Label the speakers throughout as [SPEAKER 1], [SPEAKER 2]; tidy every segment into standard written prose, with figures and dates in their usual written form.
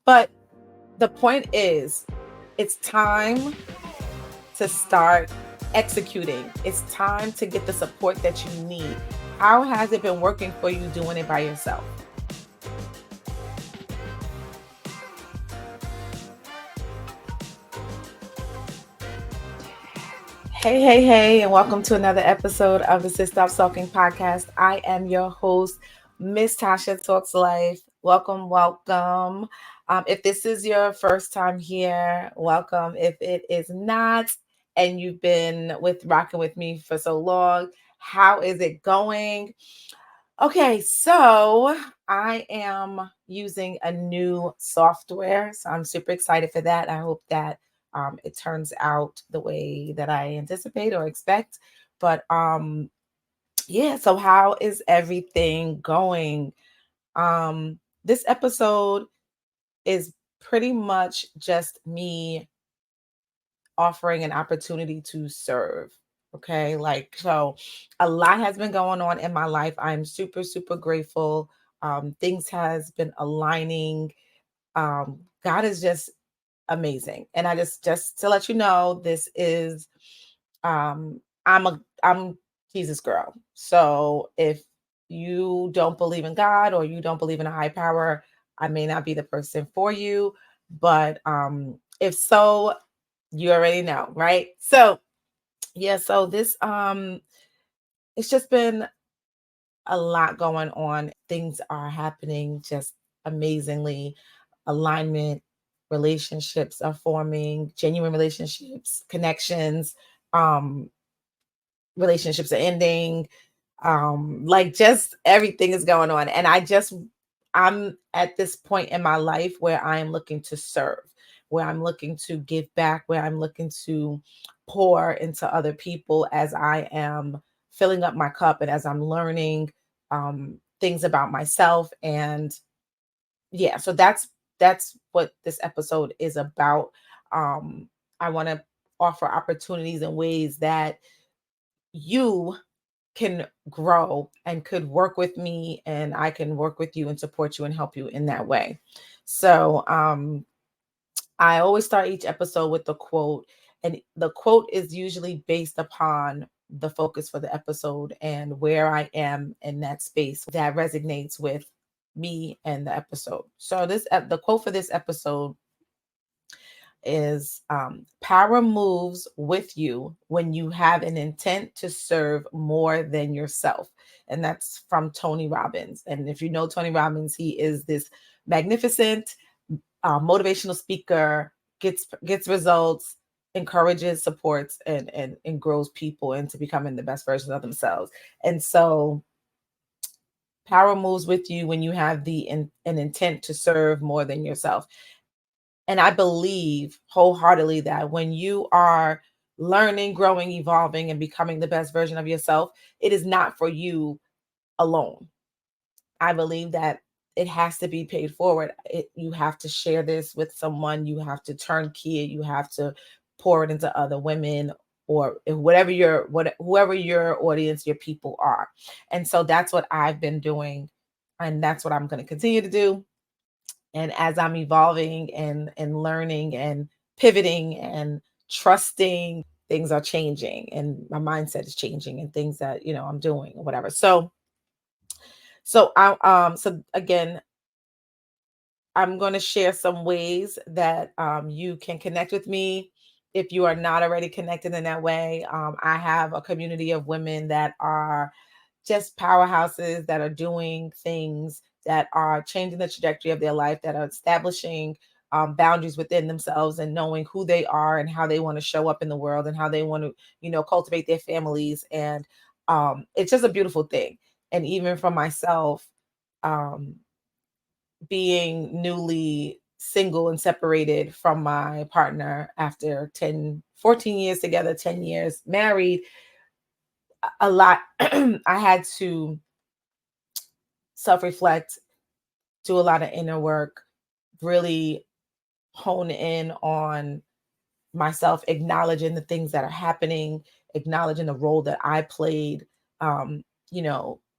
[SPEAKER 1] But the point is, it's time to start executing. It's time to get the support that you need. How has it been working for you doing it by yourself? Hey, and welcome to another episode of the Stop Sulking podcast. I am your host, Ms. Tasha Talks Life. Welcome. If this is your first time here, welcome. If it is not, and you've been rocking with me for so long, how is it going? Okay, so I am using a new software, so I'm super excited for that. I hope that it turns out the way that I anticipate or expect. But yeah, so how is everything going? This episode is pretty much just me offering an opportunity to serve. Okay, so a lot has been going on in my life. I'm super grateful. Things has been aligning. God is just amazing. And I just to let you know, this is I'm Jesus girl. So if you don't believe in God or you don't believe in a high power, I may not be the person for you. But if so, you already know, right? So yeah, so this it's just been a lot going on. Things are happening just amazingly. Alignment, relationships are forming, genuine relationships, connections, um, relationships are ending. Like just everything is going on. And I'm at this point in my life where I am looking to serve, where I'm looking to give back, where I'm looking to pour into other people as I am filling up my cup and as I'm learning things about myself. And yeah, so that's what this episode is about. I want to offer opportunities and ways that you can grow and could work with me, and I can work with you and support you and help you in that way. So I always start each episode with the quote, and the quote is usually based upon the focus for the episode and where I am in that space that resonates with me and the episode. So the quote for this episode is power moves with you when you have an intent to serve more than yourself. And that's from Tony Robbins. And if you know Tony Robbins, he is this magnificent motivational speaker, gets results, encourages, supports, and grows people into becoming the best version of themselves. And so power moves with you when you have an intent to serve more than yourself. And I believe wholeheartedly that when you are learning, growing, evolving, and becoming the best version of yourself, it is not for you alone. I believe that it has to be paid forward. You have to share this with someone. You have to turnkey it. You have to pour it into other women or whoever your audience, your people are. And so that's what I've been doing, and that's what I'm going to continue to do. And as I'm evolving and learning and pivoting and trusting, things are changing and my mindset is changing and things that, I'm doing or whatever. So again, I'm going to share some ways that you can connect with me if you are not already connected in that way. I have a community of women that are just powerhouses, that are doing things that are changing the trajectory of their life, that are establishing boundaries within themselves and knowing who they are and how they want to show up in the world and how they want to, cultivate their families. And it's just a beautiful thing. And even for myself, um, being newly single and separated from my partner after 14 years together, 10 years married, a lot, I had to self-reflect, do a lot of inner work, really hone in on myself, acknowledging the things that are happening, acknowledging the role that I played, um,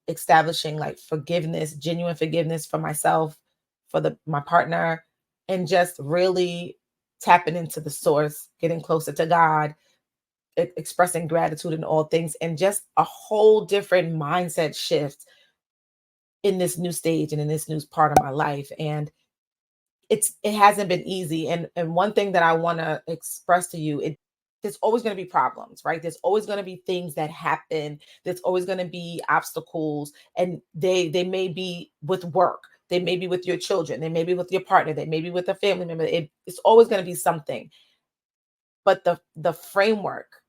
[SPEAKER 1] establishing like forgiveness, genuine forgiveness for myself, for my partner, and just really tapping into the source, getting closer to God, expressing gratitude in all things, and just a whole different mindset shift in this new stage and in this new part of my life. And it hasn't been easy. And one thing that I want to express to you, there's always going to be problems, right? There's always going to be things that happen. There's always going to be obstacles, and they may be with work, they may be with your children, they may be with your partner, they may be with a family member. It's always going to be something. But the framework,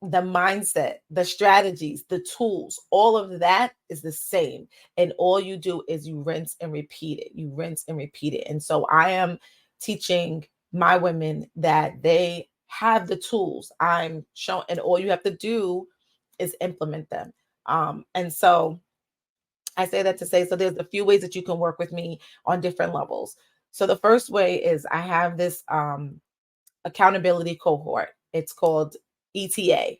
[SPEAKER 1] the mindset, the strategies, the tools, all of that is the same. And all you do is you rinse and repeat it. You rinse and repeat it. And so I am teaching my women that they have the tools. I'm showing, and all you have to do is implement them. And so I say that to say, so there's a few ways that you can work with me on different levels. So the first way is I have this accountability cohort. It's called ETA,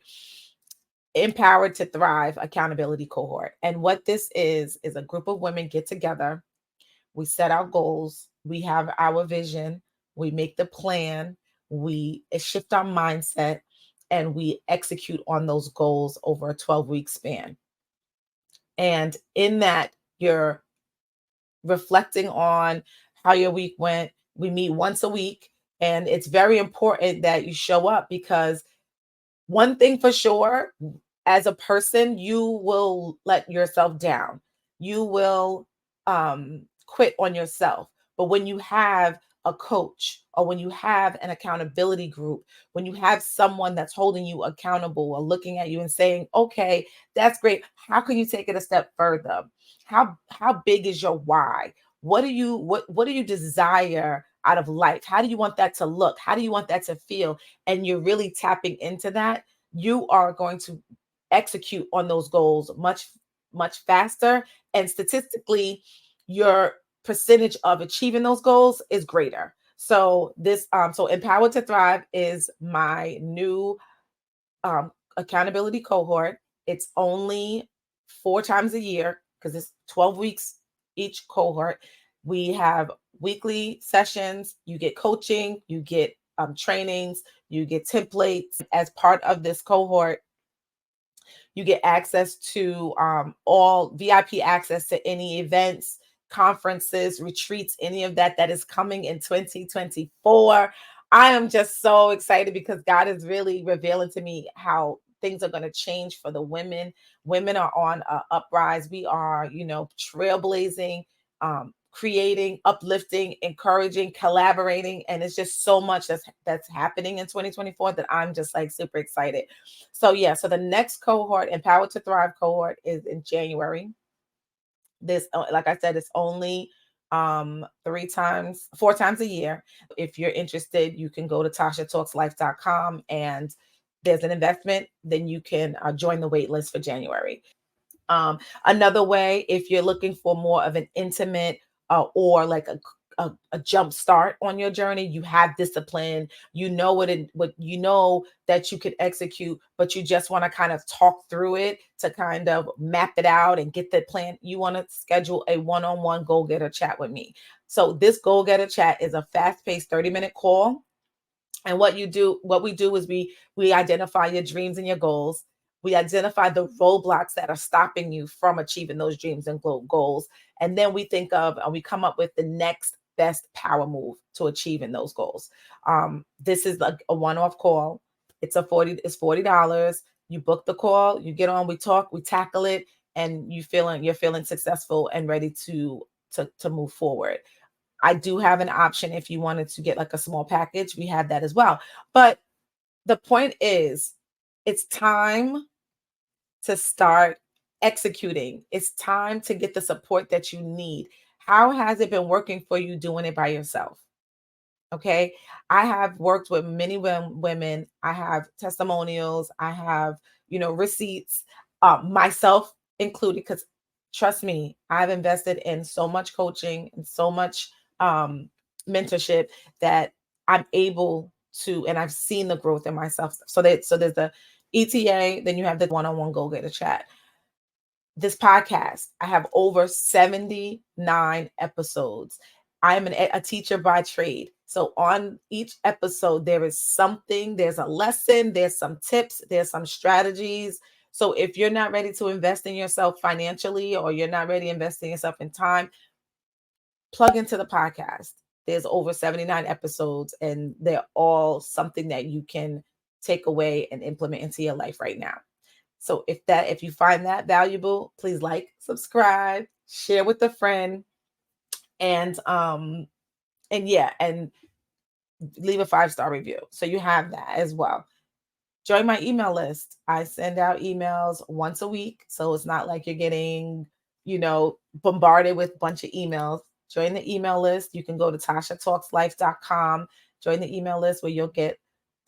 [SPEAKER 1] Empowered to Thrive Accountability Cohort. And what this is a group of women get together. We set our goals. We have our vision. We make the plan. We shift our mindset, and we execute on those goals over a 12-week span. And in that, you're reflecting on how your week went. We meet once a week, and it's very important that you show up, because one thing for sure, as a person, you will let yourself down. You will quit on yourself. But when you have a coach, or when you have an accountability group, when you have someone that's holding you accountable or looking at you and saying, okay, that's great. How can you take it a step further? How big is your why? What do you desire out of life? How do you want that to look? How do you want that to feel? And you're really tapping into that, you are going to execute on those goals much faster, and statistically your percentage of achieving those goals is greater. So so Empowered to Thrive is my new accountability cohort. It's only 4 times a year, because it's 12 weeks each cohort. We have weekly sessions. You get coaching, you get trainings, you get templates. As part of this cohort, you get access to all VIP access to any events, conferences, retreats, any of that is coming in 2024. I am just so excited, because God is really revealing to me how things are going to change for the women. Women are on a uprise. We are, trailblazing, creating, uplifting, encouraging, collaborating, and it's just so much that's happening in 2024 that I'm just like super excited. So yeah, so the next cohort, Empowered to Thrive cohort, is in January. This, like I said, it's only 4 times a year. If you're interested, you can go to TashaTalksLife.com, and there's an investment, then you can join the wait list for January. Another way, if you're looking for more of an intimate or like a jump start on your journey, you have discipline, what you know that you could execute, but you just want to kind of talk through it to kind of map it out and get the plan. You want to schedule a one-on-one goal getter chat with me. So this goal getter chat is a fast-paced 30-minute call. And what we do is we identify your dreams and your goals. We identify the roadblocks that are stopping you from achieving those dreams and goals. And then we come up with the next best power move to achieving those goals. This is like a one-off call. It's $40. You book the call, you get on, we talk, we tackle it, and you're feeling successful and ready to move forward. I do have an option if you wanted to get like a small package. We have that as well. But the point is, it's time to start executing. It's time to get the support that you need. How has it been working for you doing it by yourself? Okay. I have worked with many women. I have testimonials. I have, receipts, myself included, because trust me, I've invested in so much coaching and so much mentorship that I'm able to, and I've seen the growth in myself. So there's the ETA, then you have the one-on-one go get a chat. This podcast, I have over 79 episodes. I'm a teacher by trade. So on each episode, there is something, there's a lesson, there's some tips, there's some strategies. So if you're not ready to invest in yourself financially, or you're not ready to invest in yourself in time, plug into the podcast. There's over 79 episodes, and they're all something that you can take away and implement into your life right now. So if you find that valuable, please like, subscribe, share with a friend, and yeah, and leave a 5-star review. So you have that as well. Join my email list. I send out emails once a week. So it's not like you're getting, bombarded with a bunch of emails. Join the email list. You can go to TashaTalksLife.com. Join the email list where you'll get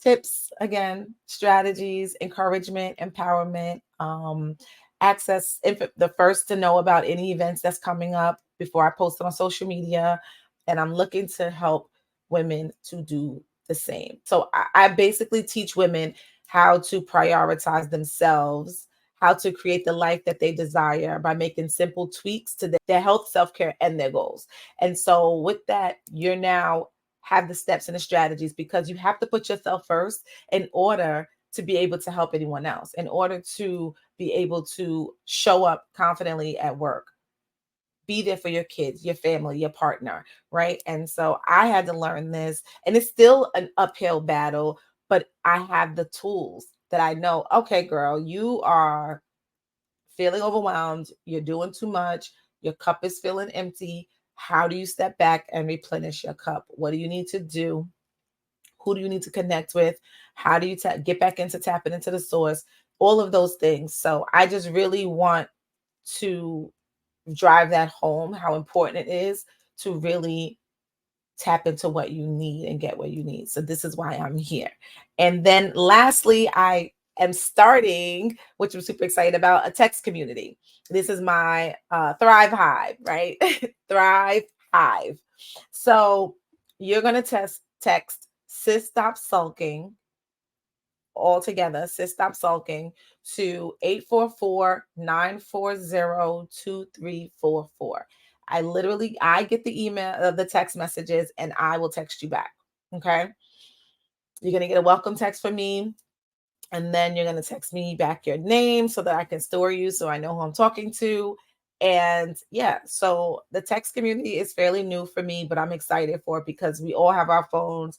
[SPEAKER 1] tips, again, strategies, encouragement, empowerment, access, the first to know about any events that's coming up before I post it on social media. And I'm looking to help women to do the same. So I basically teach women how to prioritize themselves, how to create the life that they desire by making simple tweaks to their health, self-care, and their goals. And so with that, you're now have the steps and the strategies, because you have to put yourself first in order to be able to help anyone else, in order to be able to show up confidently at work, be there for your kids, your family, your partner, right? And so I had to learn this, and it's still an uphill battle, but I have the tools that I know, okay, girl, you are feeling overwhelmed, you're doing too much, your cup is feeling empty. How do you step back and replenish your cup? What do you need to do? Who do you need to connect with? How do you get back into tapping into the source? All of those things. So I just really want to drive that home, how important it is to really tap into what you need and get what you need. So this is why I'm here. And then lastly, I am starting, which I'm super excited about, a text community. This is my Thrive Hive, right? Thrive Hive. So you're going to text Sis Stop Sulking, all together, Sis Stop Sulking, to 844-940-2344. I get the email, the text messages, and I will text you back. Okay. You're going to get a welcome text from me. And then you're going to text me back your name so that I can store you, so I know who I'm talking to. And yeah, so the text community is fairly new for me, but I'm excited for it because we all have our phones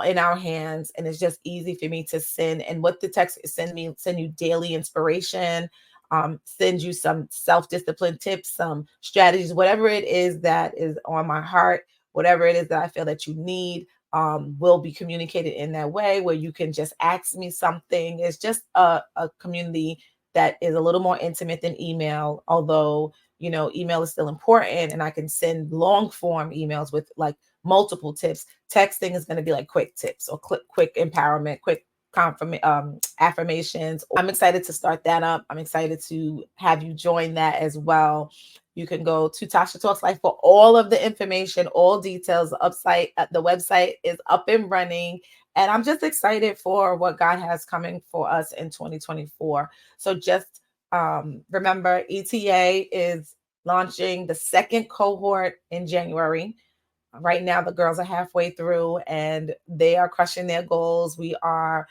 [SPEAKER 1] in our hands, and it's just easy for me to send. And what the text send you daily inspiration, send you some self-discipline tips, some strategies, whatever it is that is on my heart, whatever it is that I feel that you need, will be communicated in that way, where you can just ask me something. It's just a community that is a little more intimate than email, although, email is still important, and I can send long form emails with like multiple tips. Texting is going to be like quick tips or quick empowerment, quick affirmations. I'm excited to start that up. I'm excited to have you join that as well. You can go to Tasha Talks Life for all of the information, all details. The website is up and running, and I'm just excited for what God has coming for us in 2024. So just remember, ETA is launching the second cohort in January. Right now, the girls are halfway through, and they are crushing their goals. We are,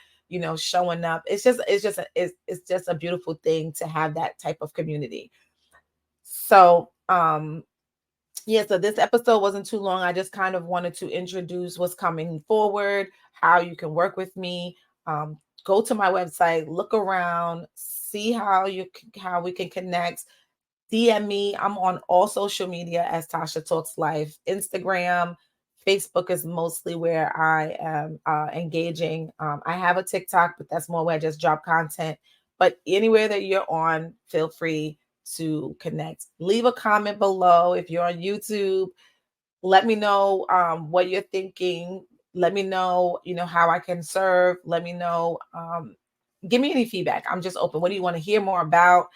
[SPEAKER 1] showing up. It's just a beautiful thing to have that type of community. So, yeah, so this episode wasn't too long. I just kind of wanted to introduce what's coming forward, how you can work with me. Go to my website, look around, see how we can connect. DM me. I'm on all social media as Tasha Talks Life. Instagram, Facebook is mostly where I am engaging. I have a TikTok, but that's more where I just drop content. But anywhere that you're on, feel free to connect. Leave a comment below. If you're on YouTube, let me know what you're thinking. Let me know, how I can serve. Let me know. Give me any feedback. I'm just open. What do you want to hear more about?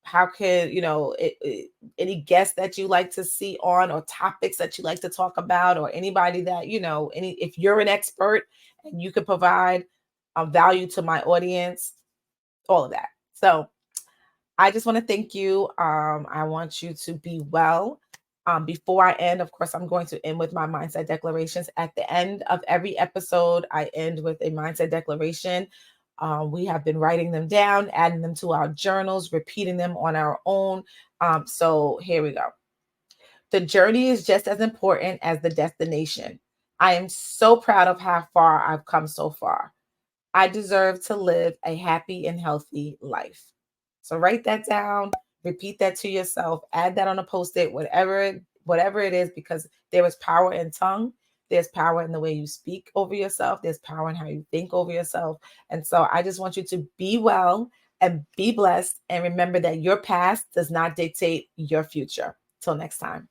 [SPEAKER 1] How can, any guests that you like to see on, or topics that you like to talk about, or anybody that, if you're an expert and you could provide value to my audience, all of that. So I just want to thank you. I want you to be well. Before I end, of course, I'm going to end with my mindset declarations. At the end of every episode, I end with a mindset declaration. We have been writing them down, adding them to our journals, repeating them on our own. So here we go. The journey is just as important as the destination. I am so proud of how far I've come so far. I deserve to live a happy and healthy life. So write that down, repeat that to yourself, add that on a post-it, whatever it is, because there is power in tongue. There's power in the way you speak over yourself. There's power in how you think over yourself. And so I just want you to be well and be blessed. And remember that your past does not dictate your future. Till next time.